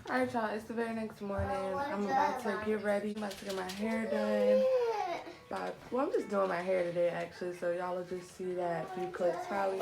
Alright, y'all, it's the very next morning. I'm about to get ready. I'm about to get my hair done. Well, I'm just doing my hair today, actually, so y'all will just see that few clips probably.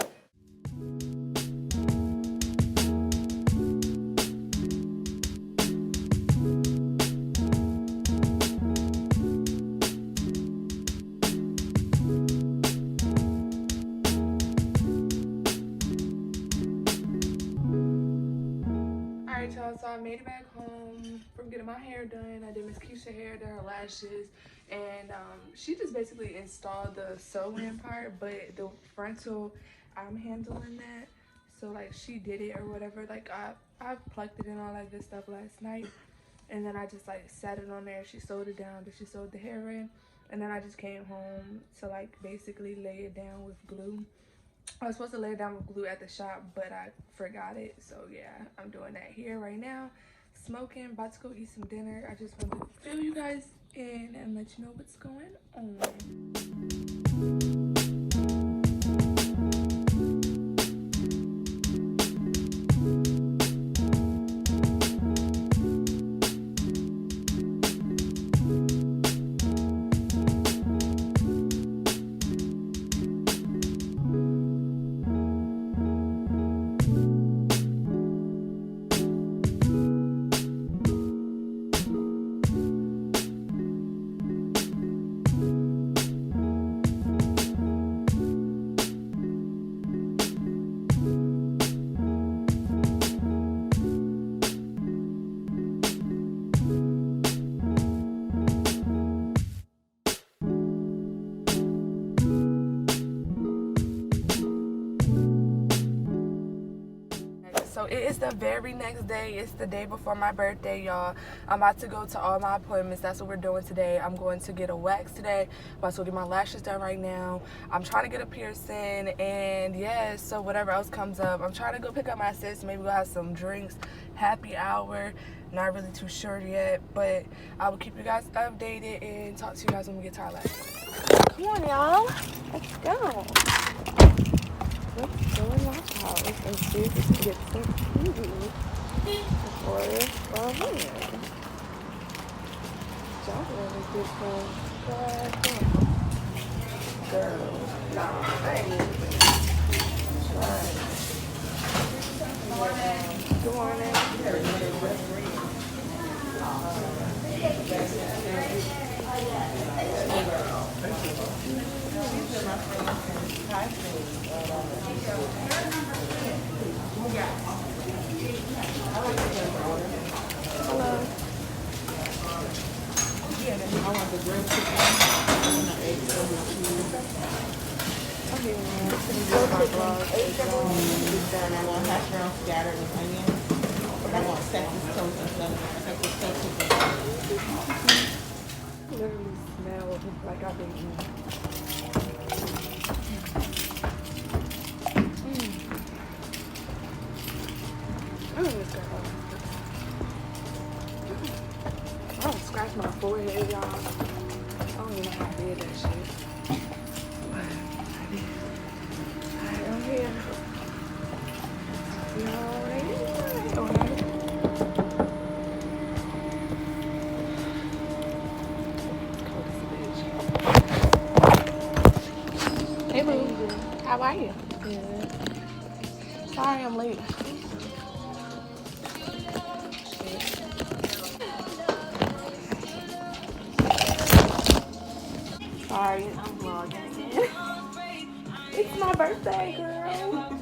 So I made it back home from getting my hair done. I did Miss Keisha's hair, did her lashes, and she just basically installed the sew-in part, but the frontal, I'm handling that. So like she did it or whatever. Like I plucked it and all that good stuff last night, and then I just like sat it on there. She sewed it down, then she sewed the hair in, and then I just came home to like basically lay it down with glue. I was supposed to lay it down with glue at the shop, but I forgot it. So yeah, I'm doing that here right now. Smoking, about to go eat some dinner. I just wanted to fill you guys in and let you know what's going on. So it is the very next day. It's the day before my birthday, y'all. I'm about to go to all my appointments. That's what we're doing today. I'm going to get a wax today. I'm about to get my lashes done right now. I'm trying to get a piercing, and yeah, so whatever else comes up. I'm trying to go pick up my sis. Maybe we'll have some drinks. Happy hour. Not really too sure yet, but I will keep you guys updated and talk to you guys when we get to our lashes. Come on, y'all. Let's go. Let's go in my house and see if we can get some food before our wedding. Y'all really good one. Girl, nah, I ain't moving. Right. Good morning. Hello. I want the grilled chicken. I want the eggs over cheese. Okay, man. I want hash brown scattered with onions. I want Texas toast and stuff. Texas toast. Literally smell like I've been eating. I don't scratch my forehead, y'all. I don't even know how I did that shit. But I did. Alright, I'm here. You know what I did? Alright. Hey, boo. How are you? Good. Sorry I'm late. Sorry, I'm vlogging. It's my birthday, girl.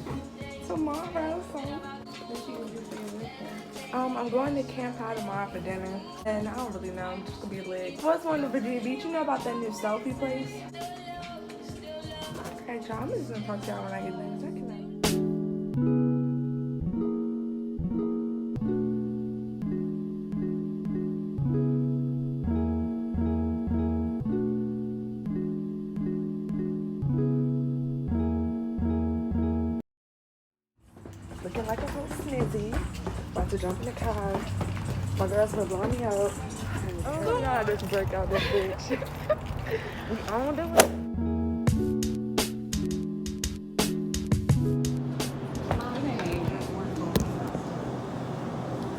Tomorrow, so. I'm going to Camp High tomorrow for dinner. And I don't really know, I'm just gonna be lit. I was going to Virginia Beach. You know about that new selfie place? Okay, y'all, I'm just gonna talk to y'all when I get there. Looking like a whole snizzy. About to jump in the car. My girl's gonna blow me out. Oh, God, just break out this bitch. We owned it.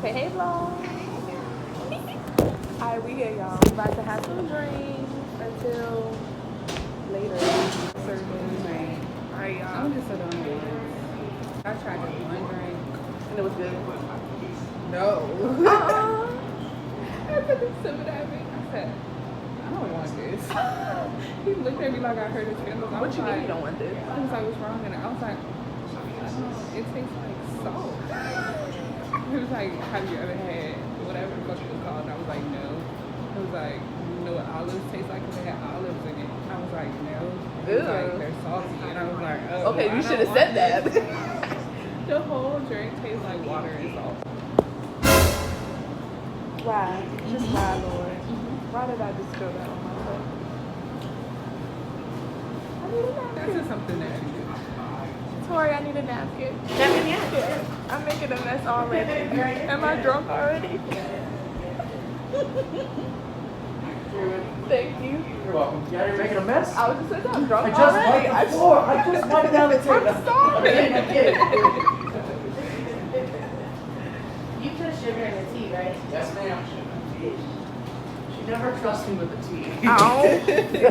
Say hey, vlog. Alright, we here, y'all. We about to have some drinks until later. Right. Alright, y'all. I'm just so done with it. I tried this one drink. And it was good. No. I took a sip of that drink. I said, I don't want this. He looked at me like I heard his feelings. What you mean you don't want this? I was like, what's wrong? And I was like, it tastes like salt. He was like, have you ever had whatever the fuck it was called? And I was like, no. He was like, you know what olives taste like? Because they had olives in it. I was like, no. He was like, they're salty. And I was like, oh. Okay, you should have said that. The whole drink tastes like water and salt. Why? Just why, Lord? Why did I just spill that on my foot? I need a napkin. That's just something that you do. Tori, I need a napkin. Yeah. I'm making a mess already. Am I drunk already? Thank you. You're welcome. Yeah, you're making a mess? I was just saying I'm drunk I just already. wiped the floor. I just wiped down the table. I'm sorry. I'm kidding. You put sugar in the tea, right? Yes, ma'am. She never trusts me with the tea. Oh,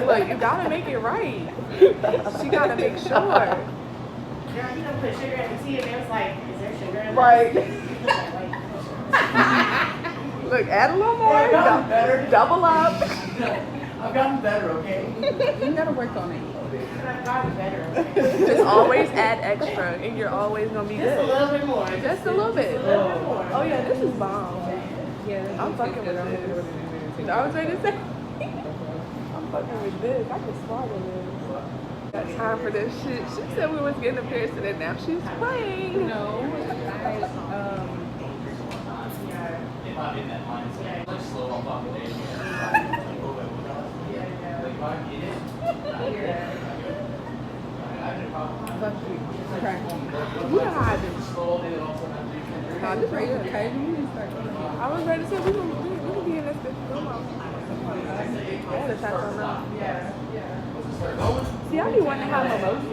look, you gotta make it right. She gotta make sure. Girl, you don't put sugar in the tea, and it was like, is there sugar in Right. Like, Look, add a little more. I've gotten better. Double up. I've gotten better, okay? You gotta work on it. I've gotten better. Just always add extra, and you're always gonna be Just a good. little bit more. Just a little bit. Just a little bit more. Oh yeah, this is bomb. Yeah, I'm fucking with this. I was ready to say. I'm fucking with this. I can swallow this. Got time for this shit. She said we was getting a piercing, and now she's playing. No, We hiding. Nah, this right here, okay? You need to start going. I was ready to say we can be in this bitch. Come on. I had to try something else. See, I be wanting to have mimosas.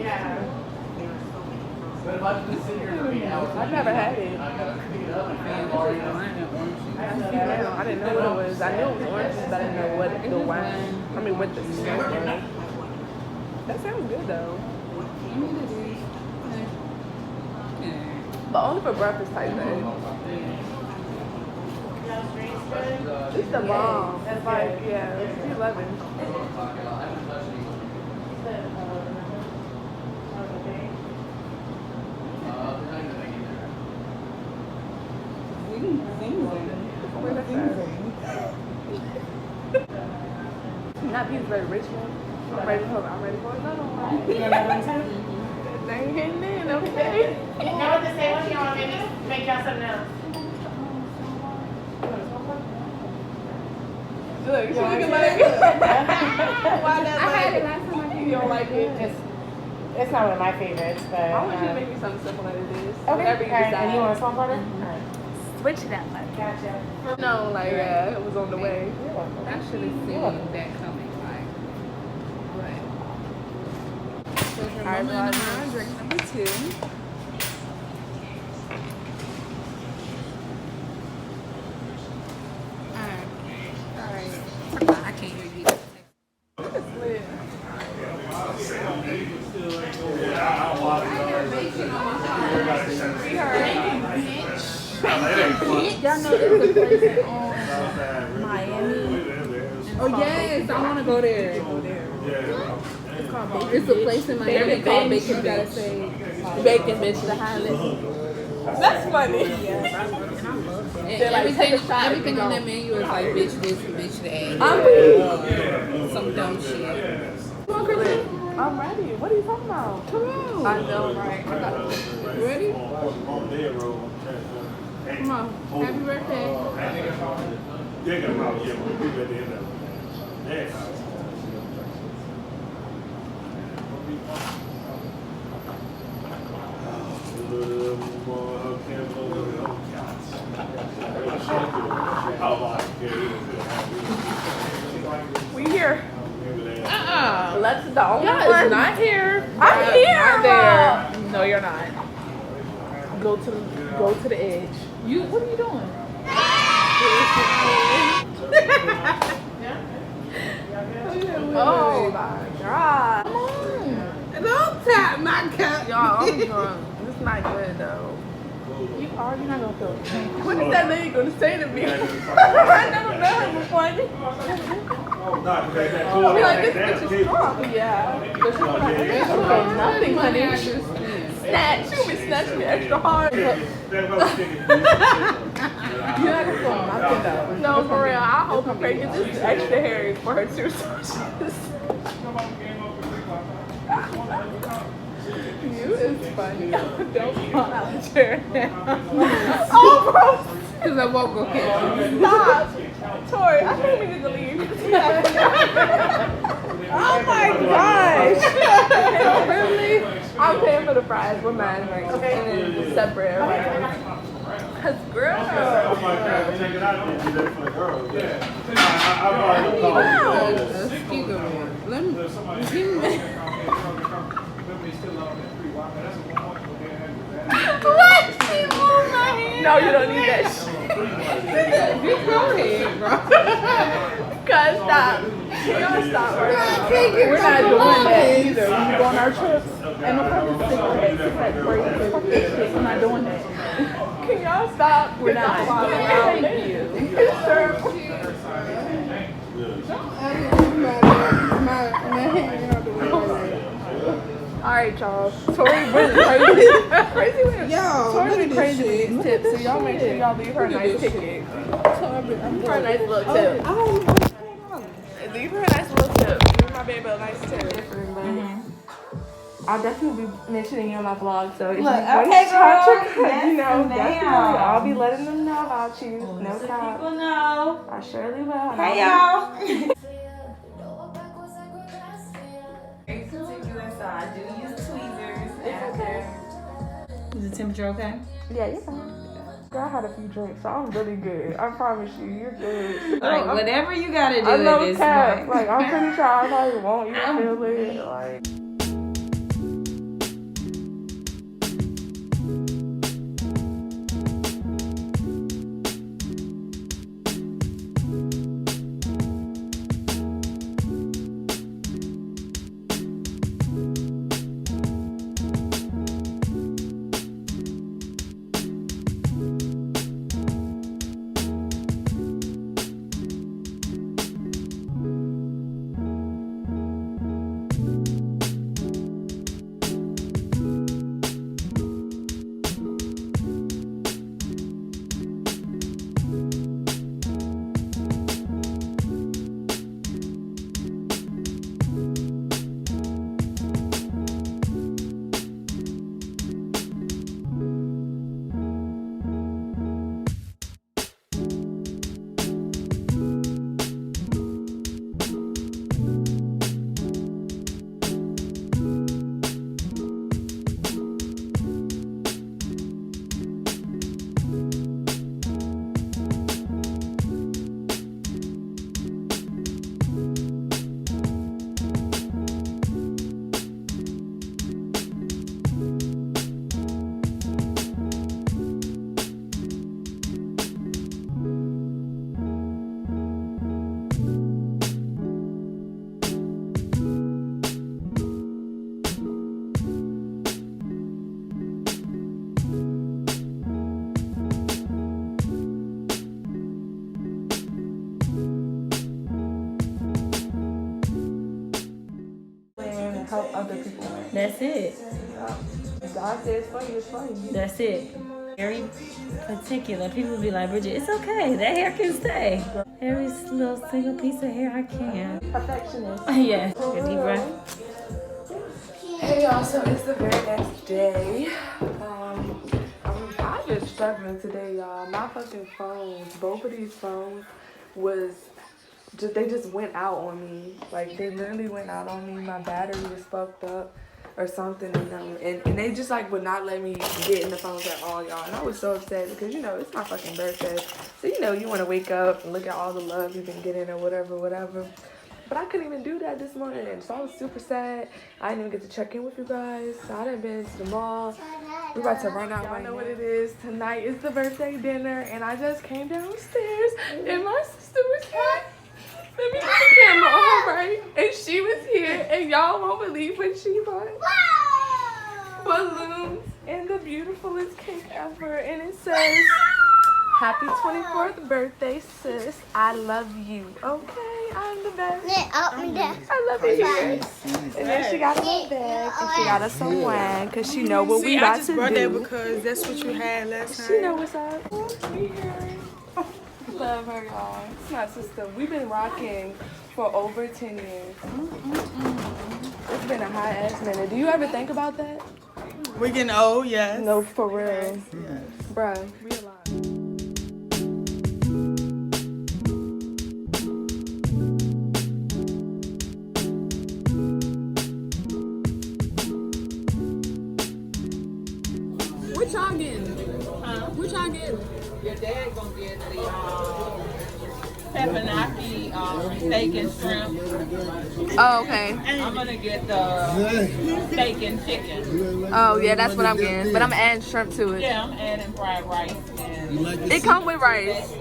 But if I just sit here for 8 hours, I've never had it. I gotta pick it up and Man, try this to is wine and orange juice. I didn't know what it was. I knew it was orange, but I didn't know what the wine. I mean, what the smell was. That sounds good though. You need to do But only for breakfast type thing. It's the bomb. It's like, yeah, it's 11. Where that's at? Not being very rich, man. I'm ready for another one. You want another one, too? They ain't getting in, okay? You know what to say? What do you want? Maybe make y'all something else. Look, you looking like it. Why that I had it like last time. you don't like it? It's not one of my favorites, but. I want you to make me something simple like this. Okay. Whatever you decide. And you want a small butter? Switch it up. Gotcha. No, like, yeah, it was on the way. I should have seen that coming. Like, but. So your Alright, mama and well, I drink number 2. Alright. I can't hear you. It's lit. Y'all know there's a place in Miami. Oh yes, I want to go there. It's called Bacon. It's a place in Miami called Bacon. You gotta say Bacon bitch the Highland. That's funny. And everything on that menu is like bitch this and bitch that. Some dumb shit. Come on, Kristen. I'm ready. What are you talking about? Come on. I know, right? You ready? Come on. Happy birthday. We here. Let's go. Y'all is not here. I'm here. Not there. No, you're not. Go to the edge. What are you doing? I'm drunk. It's not good though. You are. You're not gonna feel it. What is that lady gonna say to me? I never met her before. I'll be like, this bitch is drunk. Yeah. But she's not nothing, honey. Snatch. She'll be snatching me extra hard. You're not gonna feel nothing though. No, for real. I hope I'm pregnant. This is extra hairy for her too. You is funny. Don't fall out the chair now. Oh, bro. Because I won't go catch you. Stop. Tori, I think we need to leave. Oh my gosh. Really? I'm paying for the fries. We're mad. Okay. And then it's separate. Cause girl. Let me give me. What? She moved my hand. No, you don't need that shit. You go ahead, bro. Cause stop. Y'all stop right now. We're not doing that either. We go on our trips. And no fucking cigarettes. It's like crazy. Fuck this shit. We're not doing that. Can y'all stop? We're not. Thank you. Alright, y'all. Tori really crazy. Crazy with Tori really crazy with these tips, so y'all make sure y'all leave her a nice ticket. Leave her a nice little tip. Leave her a nice little tip. Give my baby a nice tip. I'll definitely be mentioning you on my vlog, so if you okay, girl. you know, definitely I'll be letting them know about you. No cap. People know. I surely will. Hey, y'all. So I do use tweezers after. Is the temperature okay? Yeah, you're fine. Girl, I had a few drinks, so I'm really good. I promise you, you're good. Like, whatever you gotta do I know at this cap. point. Like, I'm pretty sure I probably won't. You feel it. Like. Help other people. That's it. God says funny, it's funny. That's it. Very particular. People be like, Bridget, it's okay. That hair can stay. Every little single piece of hair I can. Perfectionist. Yes. Take a deep breath. Hey y'all, so it's the very next day. I've been struggling today, y'all. My fucking phones, both of these phones they just went out on me. Like, they literally went out on me. My battery was fucked up or something, and they just like would not let me get in the phones at all, y'all. And I was so upset because, you know, it's my fucking birthday, so you know you want to wake up and look at all the love you've been getting or whatever. But I couldn't even do that this morning, so I was super sad. I didn't even get to check in with you guys. So I done been to the mall. We're about to run out. Y'all know what it is. Tonight is the birthday dinner, and I just came downstairs, and my sister was here. Let me put the camera on, right? And she was here, and y'all won't believe what she bought. balloons and the beautifulest cake ever, and it says, "Happy 24th birthday, sis. I love you." Okay, I'm the best. I love it here. And then she got a little bag, and she got us some wine, because she know what we about to do. Because that's what you had last time. She know what's up. Love her, y'all. It's my sister. We've been rocking for over 10 years. It's been a high ass minute. Do you ever think about that? We're getting old, yes. No, for real. Yes. Bruh, we alive. What y'all getting? Huh? What y'all getting? Your dad gonna get the pepperoni, steak and shrimp. Oh, okay. I'm gonna get the steak and chicken. Oh, yeah, that's what I'm getting. But I'm adding shrimp to it. Yeah, I'm adding fried rice and It come with rice.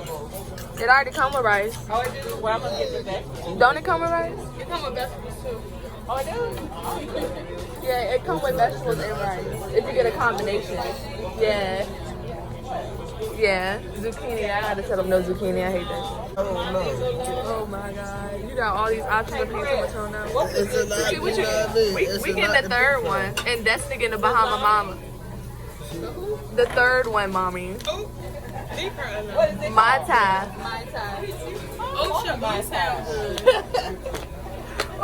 It already come with rice. oh, it do. Well, I'm gonna get the vegetables. Don't it come with rice? It come with vegetables too. Oh, it does. Yeah, it come with vegetables and rice. If you get a combination. Yeah. Yeah. Zucchini. I gotta tell them no zucchini. I hate that shit. Oh my god. You got all these options of pizza Matona. What you getting the third one. And Destiny getting the Bahama Mama. The third one, mommy. What is it? Mai Tai. Ocean my house.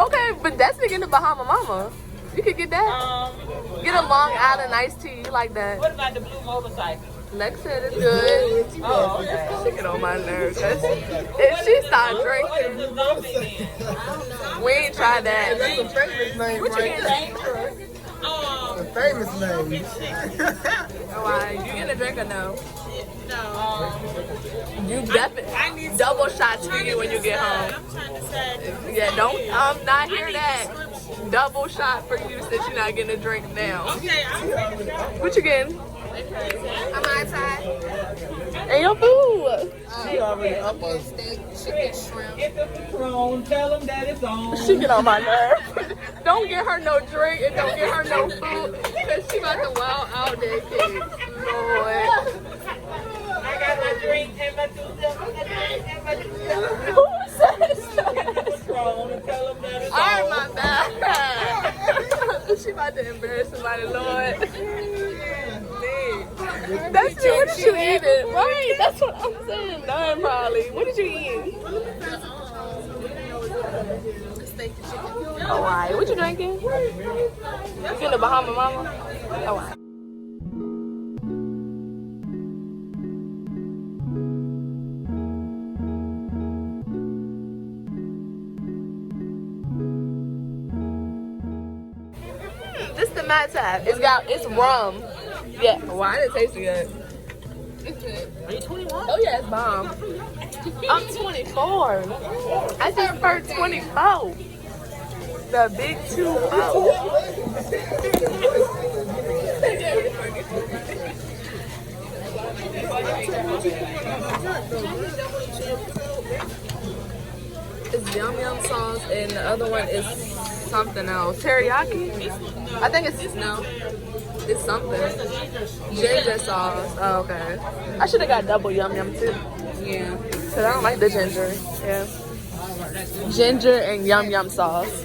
Okay, but Destiny getting the Bahama Mama. You could get that. Get a Long Island iced tea. You like that. What about the blue motorcycle? Lex said it's good. Oh, okay. She get on my nerves. If she start drinking, we ain't tried that. That's a famous name, What you right? getting? A famous name. Oh, why? You getting a drink or no? No. You definitely double shots for you when you get home. I'm trying to say. Yeah, don't not hear that. Double shot for you since you're not getting a drink now. Okay, I'm What you getting? A Mai Tai. And your food. She already up on Get the Patron, tell them that it's on. She get on my nerve. Don't get her no drink and don't get her no food because she about to wow out that kid. Lord. I got my drink and my Who says that? Patron and tell them that it's on. Alright, my bad. She about to embarrass somebody, Lord. That's me. What did you eat? Right, that's what I'm saying. None, probably. What did you eat? Oh, alright. What you drinking? You getting the Bahama Mama? Oh, alright. This the Mai Tai. It's rum. Yeah. Why didn't it taste good? It's good. Are you 21? Oh yeah, it's bomb. I'm 24. I just turned 24. The big 2-0. It's yum yum sauce, and the other one is something else. Teriyaki? I think it's it's something. Ginger sauce. Oh, okay. I should have got double yum yum too. Yeah. Cause I don't like the ginger. Yeah. Ginger and yum yum sauce.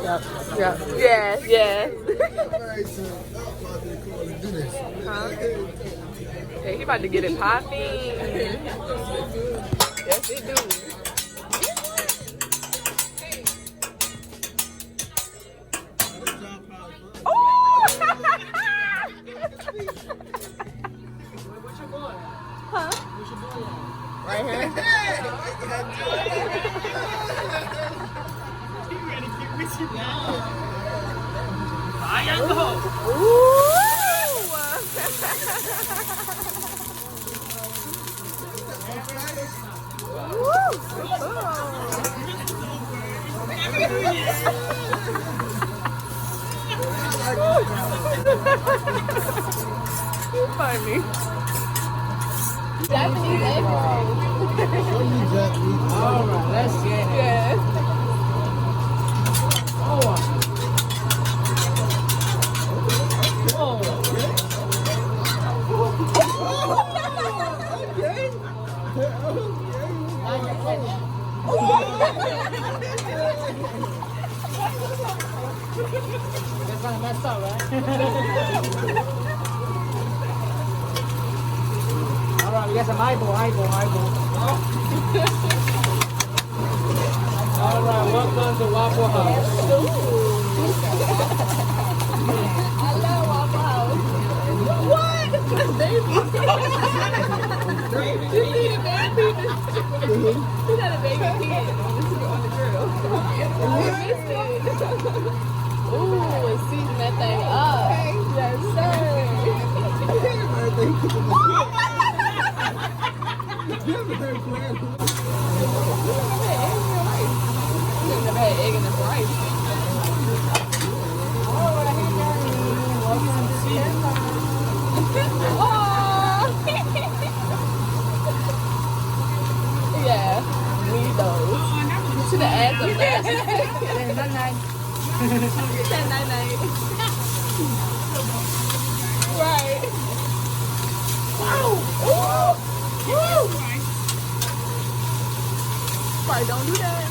Yep. Yep. Yeah. Yeah. Huh? Yeah, he about to get it popping. Yes, he do. Huh? Right here. Find me. Japanese egg roll. Alright, let's get it. Yeah. That's kind of messed up, right? All right, we got some eyeball. All right, welcome to Waffle House. I love Waffle House. What? Baby. You need a baby. You got a baby kid on the grill. You missed it. Ooh, it's season that thing up. Yes, sir. I've never had egg in this rice. Yeah, we need those. You should have asked them that. You said night-night. Right. Wow. Woo. Woo. Sorry, don't do that.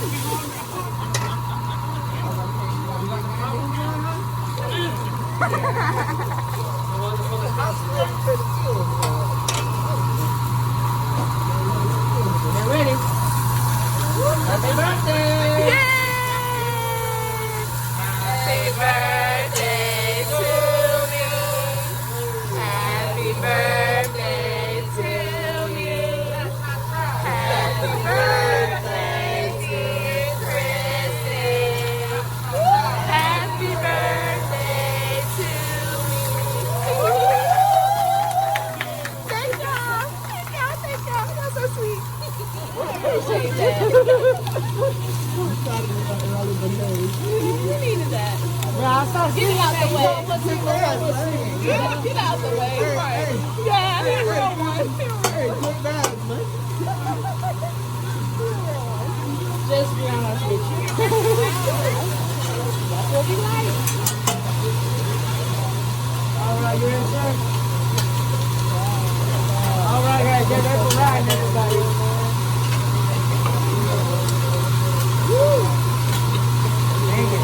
Get ready. Happy birthday! Yay! Happy birthday to you. Happy birthday to you. Happy birthday, dear Kristen. Happy birthday to you. Thank y'all. Thank y'all. Thank y'all. That's so sweet. Appreciate that. You needed that. Get it out the way. Get out the way. Right. Yeah, he real one. Just be honest with you. That's what we like. All right, you're in, sir. All right, guys, get ready for riding, everybody. Woo! Dang it.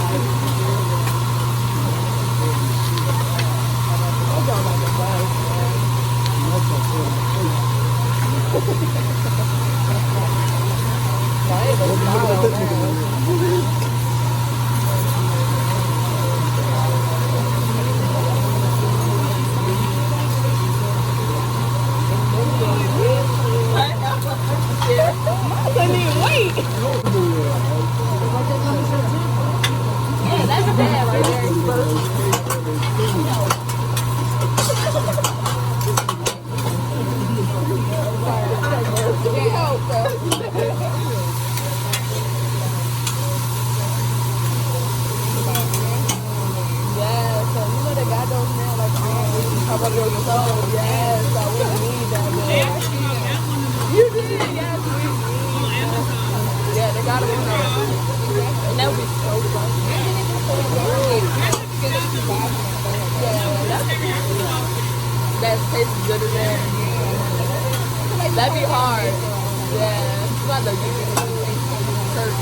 I'm going like a bus, man. I couldn't even wait. Yeah, that's bad right there. Yeah, so you know they got those now, like, how about your soul? Yes, so we need that. You did, yes, we did. Yeah, they got them in there. And that would be so fun. Yeah, that tastes good as that. That'd be hard. Yeah, you got to search.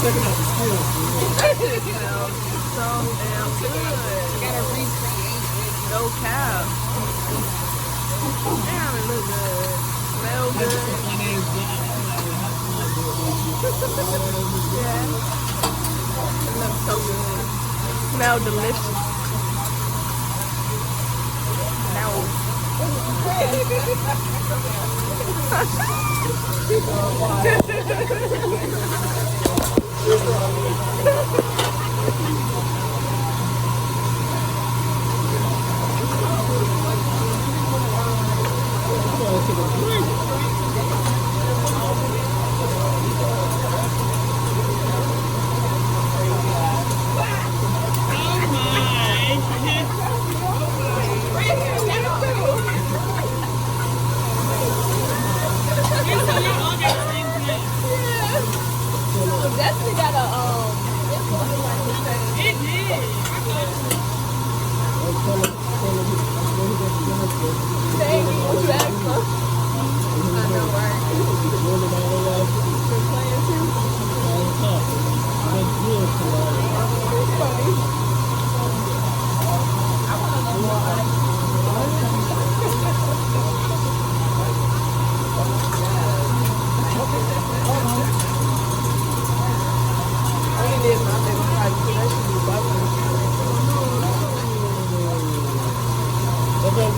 Checking out the skills. So damn good. Gotta recreate it, no cap. Damn, it look good. Smell good. Yeah. It looks so good. Smell delicious. Now.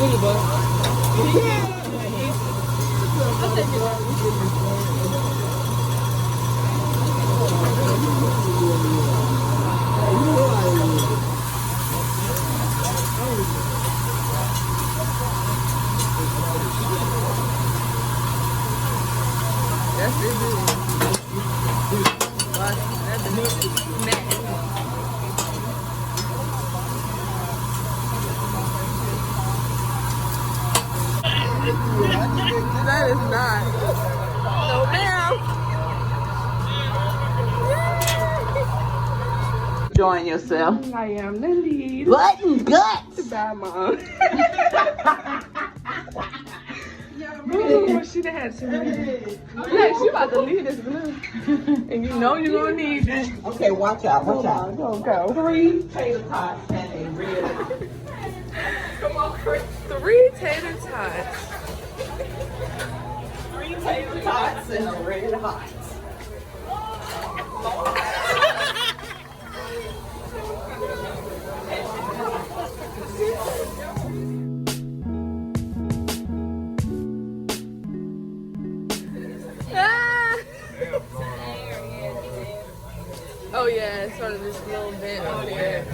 Really, bud. That's it. That is not. No, ma'am. Enjoying yourself. I am Lindy. Butt and guts. Bye, Mom. Ooh, she done had too many. Yeah, she about to leave this blue. And you know you're gonna need this. Okay, watch out, watch out. Go. 3 tater tots and a red. Come on, Chris. 3 tater tots. 3 tater tots and a red hot. Oh yeah, it's sort of this little vent up there.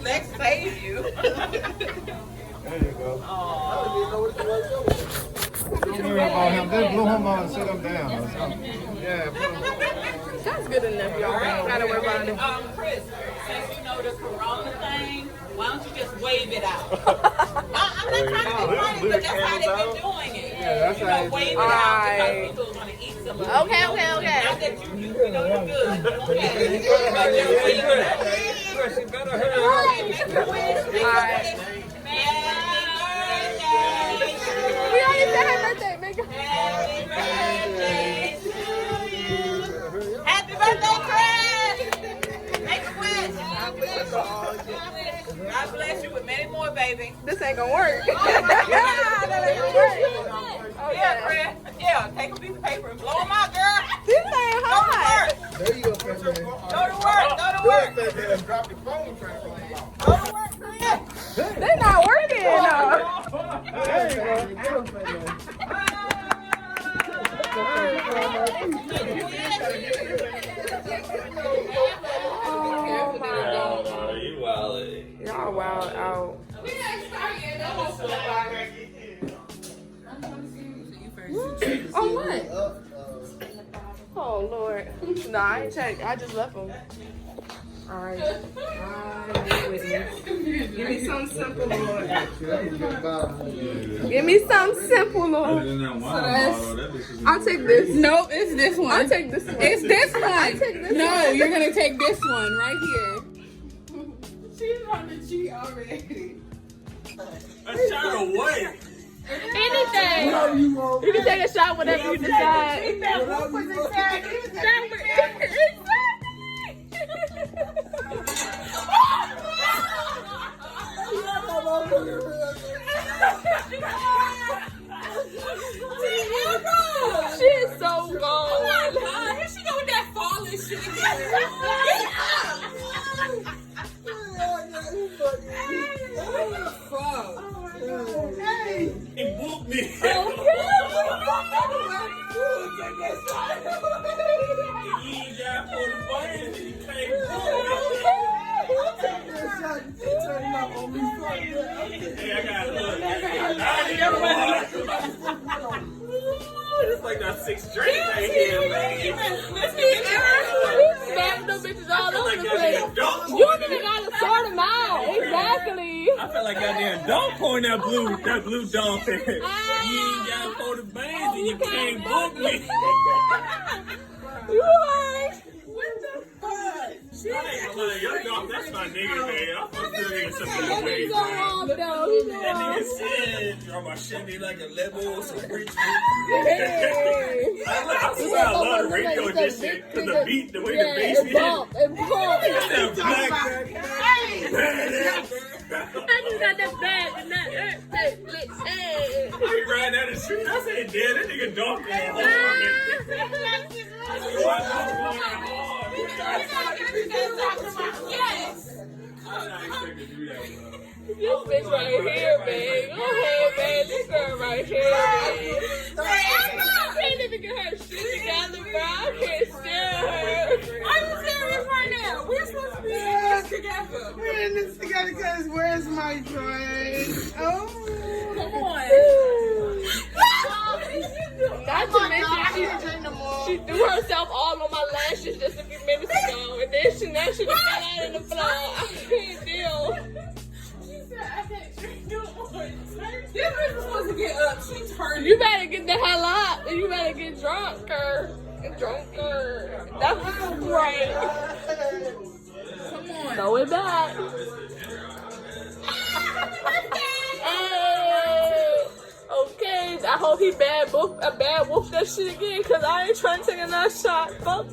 Let's save you. There you go. Don't worry about him. Just blew him on and sit him down or something. Yeah, put him. That's good enough, y'all. I don't gotta worry about it. Chris, since you know the corona thing, why don't you just wave it out? I'm not trying to be funny, but that's how they've been doing it. Yeah, that's You how know, they wave it do it. out because people are going to eat some of it. Okay. Not that you know you're good. Okay. But just wave it out. She better hurry up. Alright. We already said happy birthday, make it. Happy birthday, Chris! Make a wish. God bless you with many more, baby. This ain't gonna work. That ain't gonna work. Oh, Yeah, Chris. Yeah, take a piece of paper and blow them out, girl. This ain't hot. There you go, Chris. Go to work. Go to work. Drop the phone trying to play. Go to work, Chris. They not working. There you go. Oh my God. Y'all wild out. Oh what? Oh Lord. Nah, I ain't checked. I just left them. Alright. With me. Give me something simple, Lord. Give me something simple, Lord. I'll take this. Nope, it's this one. I'll take this one. It's this one. I'll take this No, one. you're gonna take this one right here. She's on the cheat already. A shot away. Anything. You can take a shot whenever you decide. She is so gone. Oh my God, here she go with that falling shit again. He booked me. It's like that 6th drink right here, man. Smack them bitches all over the Like place. goddamn dunk. You don't even gotta sort them out. Exactly. I felt like goddamn dunk pouring that blue dunk in. You ain't got for the bands and you can't book me. You heard. I ain't gonna lie, your dog, that's my nigga, man. I'm supposed to nigga some kind of way, He's man. on wrong though. He's on That wrong. nigga said, drop my shimmy like a level or some preach. Hey. I swear I love the radio and this shit. Cause the beat, the way the bass and hit. bump and pump. That black I just got that bag and that. Hey. I be riding down the street. I said, damn, that nigga dog going hard. I said, why not going hard? This bitch right here, babe. Go ahead, babe. This girl right here, babe. I can't even get her shit together, bro. I can't stand her. Are you serious right now? We're supposed to be in this together. We're in this together because where's my dress? Oh. Come on. Not to mention, she threw herself all on my lashes just a few minutes ago, and then she fell out in the floor. I can't deal. This bitch was supposed to get up. She turned. You better get the hell up, and you better get drunker. Drunker. That's right. Come on. Throw it back. Hey. Okay, I hope he bad wolf that shit again, cause I ain't trying to take another shot. Fuck.